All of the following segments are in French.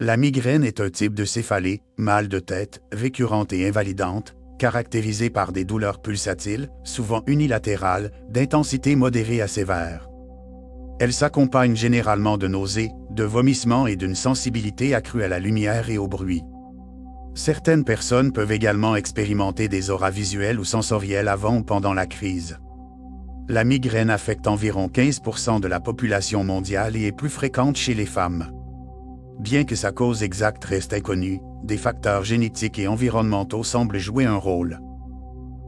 La migraine est un type de céphalée, mal de tête, récurrente et invalidante, caractérisée par des douleurs pulsatiles, souvent unilatérales, d'intensité modérée à sévère. Elle s'accompagne généralement de nausées, de vomissements et d'une sensibilité accrue à la lumière et au bruit. Certaines personnes peuvent également expérimenter des auras visuelles ou sensorielles avant ou pendant la crise. La migraine affecte environ 15% de la population mondiale et est plus fréquente chez les femmes. Bien que sa cause exacte reste inconnue, des facteurs génétiques et environnementaux semblent jouer un rôle.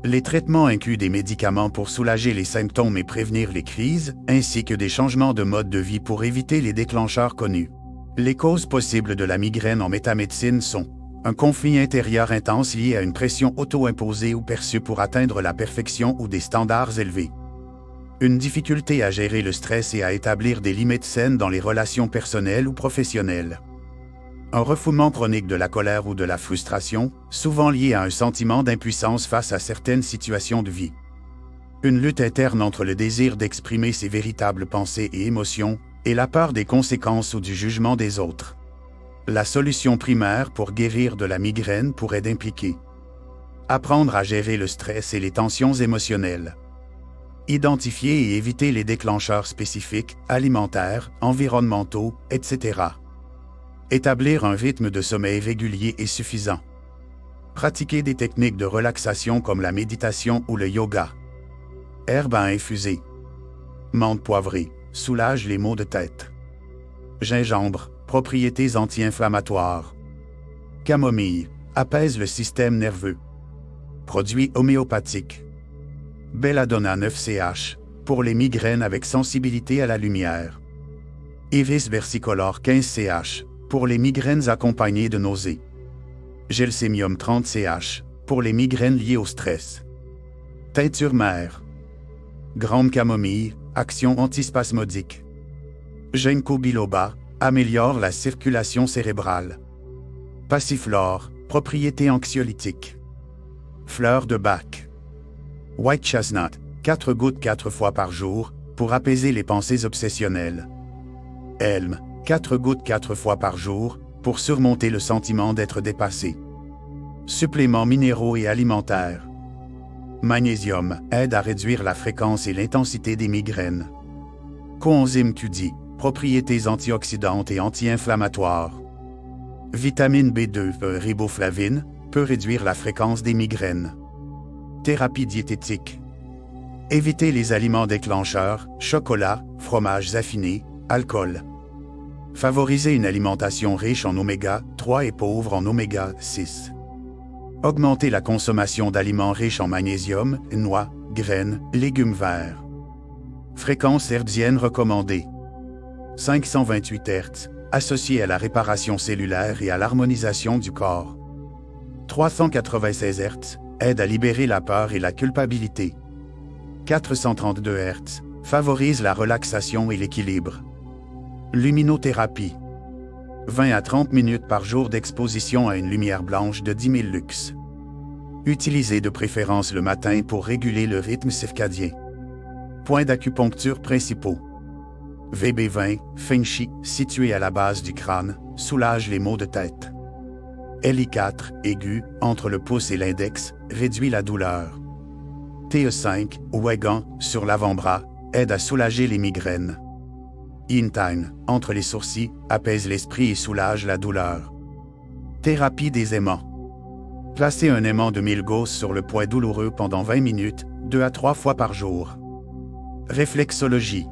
Les traitements incluent des médicaments pour soulager les symptômes et prévenir les crises, ainsi que des changements de mode de vie pour éviter les déclencheurs connus. Les causes possibles de la migraine en métamédecine sont un conflit intérieur intense lié à une pression auto-imposée ou perçue pour atteindre la perfection ou des standards élevés. Une difficulté à gérer le stress et à établir des limites saines dans les relations personnelles ou professionnelles. Un refoulement chronique de la colère ou de la frustration, souvent lié à un sentiment d'impuissance face à certaines situations de vie. Une lutte interne entre le désir d'exprimer ses véritables pensées et émotions, et la peur des conséquences ou du jugement des autres. La solution primaire pour guérir de la migraine pourrait impliquer apprendre à gérer le stress et les tensions émotionnelles. Identifier et éviter les déclencheurs spécifiques, alimentaires, environnementaux, etc. Établir un rythme de sommeil régulier et suffisant. Pratiquer des techniques de relaxation comme la méditation ou le yoga. Herbes à infuser. Menthe poivrée, soulage les maux de tête. Gingembre, propriétés anti-inflammatoires. Camomille, apaise le système nerveux. Produits homéopathiques. Belladonna 9CH, pour les migraines avec sensibilité à la lumière. Iris versicolore 15CH, pour les migraines accompagnées de nausées. Gelsemium 30CH, pour les migraines liées au stress. Teinture mère. Grande camomille, action antispasmodique. Ginkgo biloba, améliore la circulation cérébrale. Passiflore, propriété anxiolytique. Fleur de bac. White chestnut, 4 gouttes 4 fois par jour, pour apaiser les pensées obsessionnelles. Elme, 4 gouttes 4 fois par jour, pour surmonter le sentiment d'être dépassé. Suppléments minéraux et alimentaires. Magnésium, aide à réduire la fréquence et l'intensité des migraines. Coenzyme Q10, propriétés antioxydantes et anti-inflammatoires. Vitamine B2, riboflavine, peut réduire la fréquence des migraines. Thérapie diététique. Éviter les aliments déclencheurs, chocolat, fromages affinés, alcool. Favoriser une alimentation riche en oméga 3 et pauvre en oméga 6. Augmenter la consommation d'aliments riches en magnésium, noix, graines, légumes verts. Fréquence hertzienne recommandée. 528 Hz, associée à la réparation cellulaire et à l'harmonisation du corps. 396 Hz, aide à libérer la peur et la culpabilité. 432 Hz, favorise la relaxation et l'équilibre. Luminothérapie. 20 à 30 minutes par jour d'exposition à une lumière blanche de 10 000 lux. Utilisez de préférence le matin pour réguler le rythme circadien. Points d'acupuncture principaux. VB20, Fengchi, situé à la base du crâne, soulage les maux de tête. LI4, aigu, entre le pouce et l'index, réduit la douleur. TE5, Ouigan, sur l'avant-bras, aide à soulager les migraines. Yin-Time, entre les sourcils, apaise l'esprit et soulage la douleur. Thérapie des aimants. Placez un aimant de Milgauss sur le point douloureux pendant 20 minutes, 2 à 3 fois par jour. Réflexologie.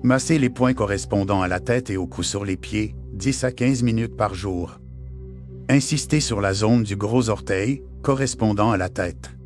Massez les points correspondant à la tête et au cou sur les pieds, 10 à 15 minutes par jour. Insistez sur la zone du gros orteil, correspondant à la tête.